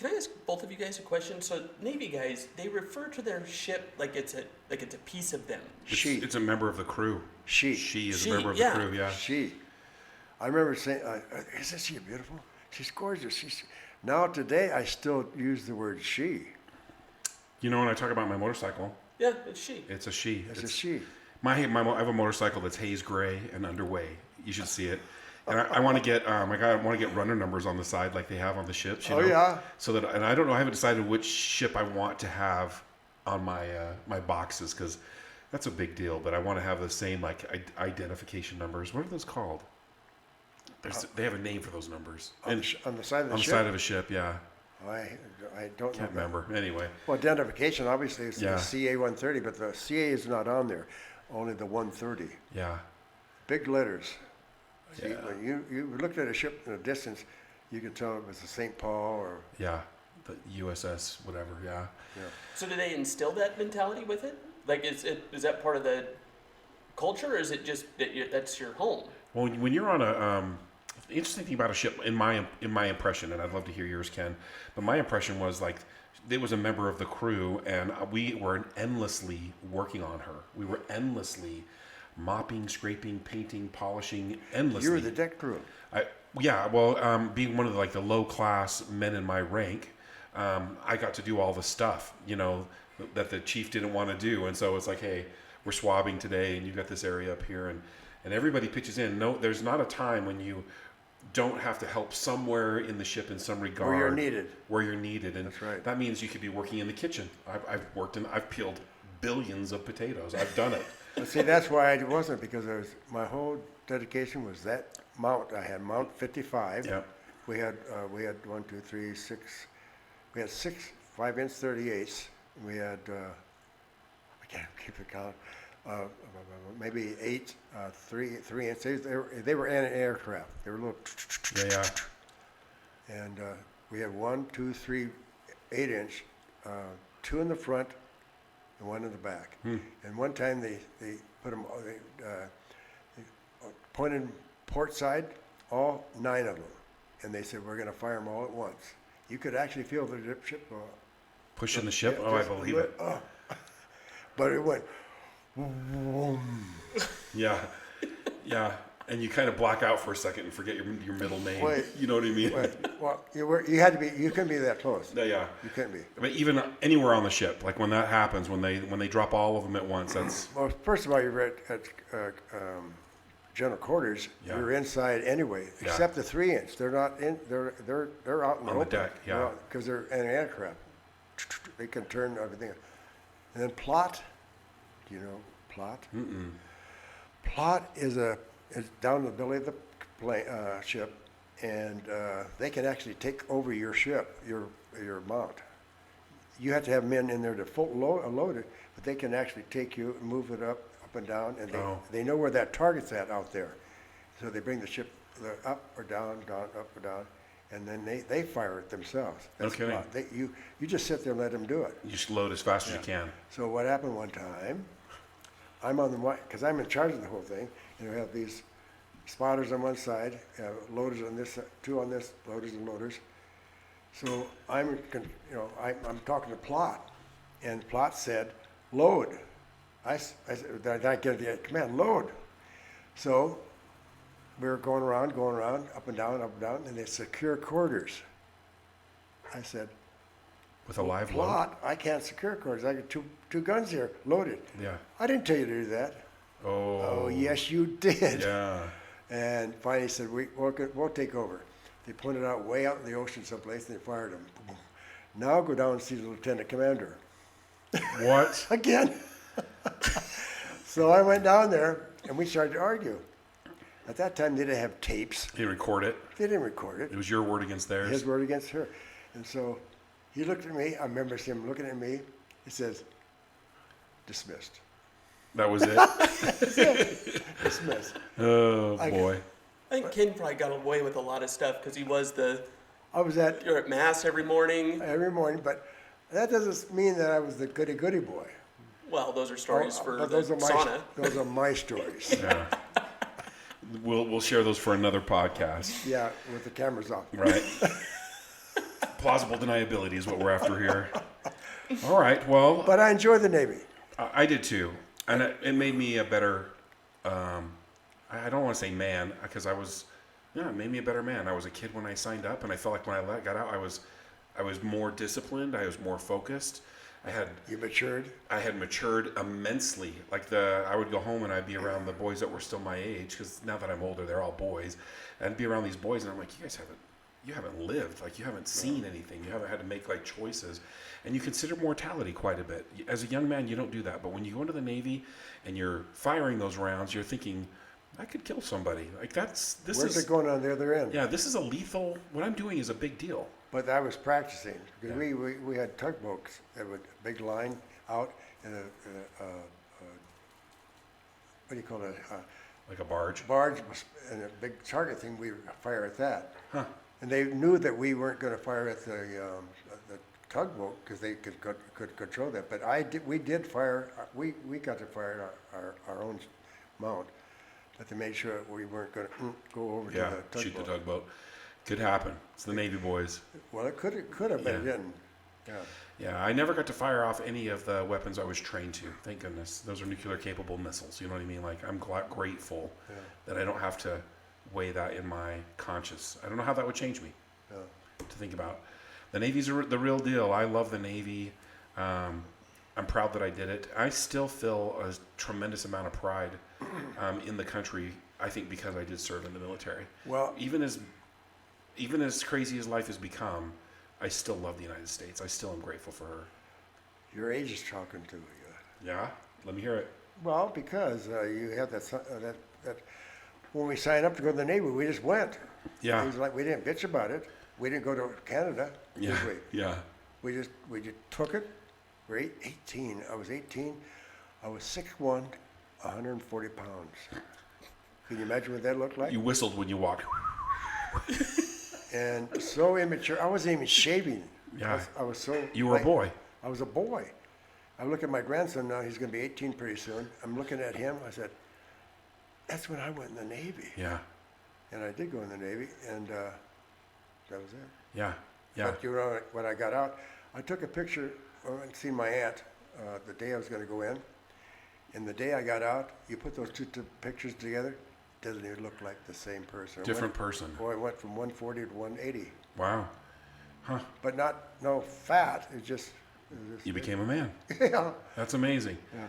Can I ask both of you guys a question? So Navy guys, they refer to their ship like it's a piece of them. It's a member of the crew. She is a member of the crew. Yeah. She. I remember saying, "Isn't she beautiful? She's gorgeous." Now today, I still use the word she. You know, when I talk about my motorcycle, Yeah, it's she. it's a she. It's a she. I have a motorcycle that's haze gray and underway. You should see it. And I want to get I want to get runner numbers on the side like they have on the ships. You know? Yeah. So that, and I don't know, I haven't decided which ship I want to have on my my boxes, because that's a big deal. But I want to have the same like identification numbers. What are those called? They have a name for those numbers. On the side of the ship? On the side of a ship, yeah. I don't Can't know. remember. Anyway. Well, identification obviously is the CA 130, but the CA is not on there. Only the 130. Yeah. Big letters. See, Yeah. when you looked at a ship in a distance, you could tell it was the St. Paul or. Yeah. The USS, whatever. Yeah. So do they instill that mentality with it? Like, is that part of the culture, or is it just that's your home? Well, when you're on the interesting thing about a ship, in my impression, and I'd love to hear yours, Ken, but my impression was like it was a member of the crew, and we were endlessly working on her. We were endlessly mopping, scraping, painting, polishing, endlessly. You were the deck crew. Being one of the low class men in my rank, I got to do all the stuff, that the chief didn't want to do, and so it's like, hey, we're swabbing today, and you've got this area up here, and everybody pitches in. No, there's not a time when you don't have to help somewhere in the ship in some regard. Where you're needed. And that's right. That means you could be working in the kitchen. I've peeled billions of potatoes. I've done it. Well, see, that's why I wasn't, because my whole dedication was that mount. I had Mount 55. Yeah. We had 1, 2, 3, 6. We had 6 5-inch 38s. We had I can't keep the count. Maybe 8 3-inch. They were aircraft. They were little. Yeah. And we had 1, 2, 3 8-inch, 2 in the front and 1 in the back. And one time they put them. They pointed port side, all 9 of them, and they said, we're going to fire them all at once. You could actually feel the ship pushing the ship. I believe it. But it went. Boom. Yeah. And you kind of black out for a second and forget your middle name. Wait, you know what I mean? Well, you had to be. You couldn't be that close. Yeah. You couldn't be. But even anywhere on the ship, like when that happens, when they drop all of them at once, that's. Well, first of all, you're at general quarters. Yeah. You're inside anyway, except the 3-inch. They're not in. They're out in the on open. The deck. Yeah. Because they're an aircraft. They can turn everything. And then plot. Do you know plot? Mm-mm. Plot is down the belly of the ship, and they can actually take over your ship, your mount. You have to have men in there to load it, but they can actually take you and move it up and down, and they know where that target's at out there. So they bring the ship up or down, up or down, and then they fire it themselves. That's okay. You just sit there and let them do it. You just load as fast as you can. So what happened one time, I'm on the, because I'm in charge of the whole thing, and we have these spotters on one side, loaders on this, 2 on this, loaders and loaders. So I'm talking to Plot, and Plot said, load. I said, I get the command, load. So we were going around, up and down, and they secure quarters. I said, with a live Plot, I can't secure quarters. I got two guns here, loaded. Yeah. I didn't tell you to do that. Oh, yes, you did. Yeah. And finally he said, we'll take over. They pointed out way out in the ocean someplace, and they fired him. Boom. Now go down and see the lieutenant commander. What? Again. So I went down there, and we started to argue. At that time, they didn't have tapes. They record it? They didn't record it. It was your word against theirs? His word against her. And so he looked at me. I remember him looking at me. He says, dismissed. That was it? Dismissed. Oh, boy. I think Ken probably got away with a lot of stuff because he was you're at Mass every morning. Every morning, but that doesn't mean that I was the goody boy. Well, those are stories for the sauna. Those are my stories. Yeah. We'll share those for another podcast. Yeah, with the cameras off. Right. Plausible deniability is what we're after here. All right. Well, But I enjoy the Navy. I did too, and it made me a better. I don't want to say man because it made me a better man. I was a kid when I signed up, and I felt like when I got out, I was more disciplined. I was more focused. You matured. I had matured immensely. I would go home and I'd be around the boys that were still my age because now that I'm older, they're all boys. I'd be around these boys, and I'm like, you haven't lived. Like, you haven't seen anything. You haven't had to make choices, and you consider mortality quite a bit. As a young man, you don't do that, but when you go into the Navy and you're firing those rounds, you're thinking, I could kill somebody. Where's it going on the other end? Yeah, this is a lethal. What I'm doing is a big deal. But I was practicing because we had tugboats that would big line out and what do you call it? Like a barge. Barge was, and a big target thing. We would fire at that. Huh. And they knew that we weren't going to fire at the tugboat because they could control that. But we did fire. We got to fire our own mount, but they made sure we weren't going to go over to the tugboat. Shoot the tugboat. Could happen. It's the Navy boys. Well, it could have, but it didn't. Yeah. Yeah, I never got to fire off any of the weapons I was trained to. Thank goodness. Those are nuclear capable missiles. You know what I mean? I'm grateful that I don't have to weigh that in my conscience. I don't know how that would change me to think about. The Navy's the real deal. I love the Navy. I'm proud that I did it. I still feel a tremendous amount of pride in the country, I think, because I did serve in the military. Well, Even as crazy as life has become, I still love the United States. I still am grateful for her. your age is talking to you. Yeah? Let me hear it. Well, because you have that when we signed up to go to the Navy, we just went. Yeah. It was like we didn't bitch about it. We didn't go to Canada, Yeah. did we? Yeah. We just took it. We're 18. I was 18. I was 6'1", 140 pounds. Can you imagine what that looked like? You whistled when you walked. And so immature. I wasn't even shaving. Yeah. I was so. You were a boy. I was a boy. I look at my grandson now. He's going to be 18 pretty soon. I'm looking at him. I said, "That's when I went in the Navy." Yeah. And I did go in the Navy, and that was it. Yeah. Yeah. But you know, when I got out, I took a picture. I went and seen my aunt the day I was going to go in. And the day I got out, you put those two pictures together, doesn't even look like the same person. Different person. Boy, I went from 140 to 180. Wow. Huh. But no fat. It was just You became a man. yeah. That's amazing. Yeah.